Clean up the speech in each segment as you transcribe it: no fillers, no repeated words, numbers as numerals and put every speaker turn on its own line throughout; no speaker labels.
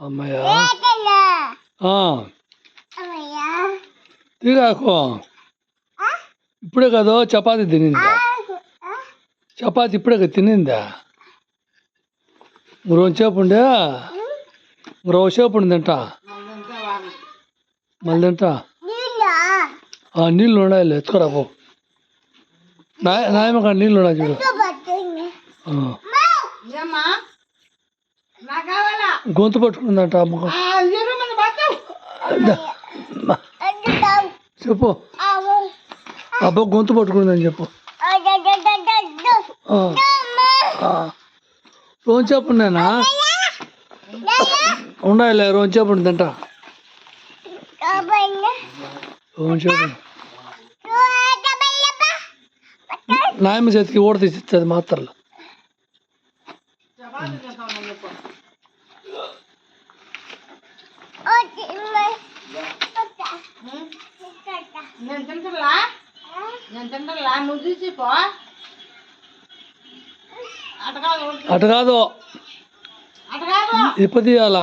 అమ్మయ్య తీరాకు ఇప్పుడే కదా చపాతి తినిందా చపాతి ఇప్పుడే కదా తినిందా రోజుసేపు ఉండే రోజుసేపు ఉండి తింటా మళ్ళీ తింటా నీళ్ళు ఉండాలి ఎత్తుకురా పో నాయమ నీళ్ళు ఉన్నాయి చూడు గొంతు పట్టుకుందంట అమ్మకం చెప్పు అబ్బా గొంతు పట్టుకుందని చెప్పు రోజుసేపు ఉండేనా ఉండాలి రోజుసేపు ఉండి తింటా రోజుసేపు నాయమ చేతికి ఓడ తీసిస్తుంది మాత్రలు అటు కాదు ఇప్పు తీయాల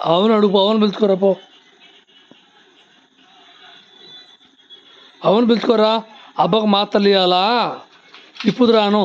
అవును అడుగు అవును పిలుచుకోరా పో అవును పిలుచుకోరా అబ్బకు మాత్రలు ఇవ్వాలా ఇప్పుడు రాను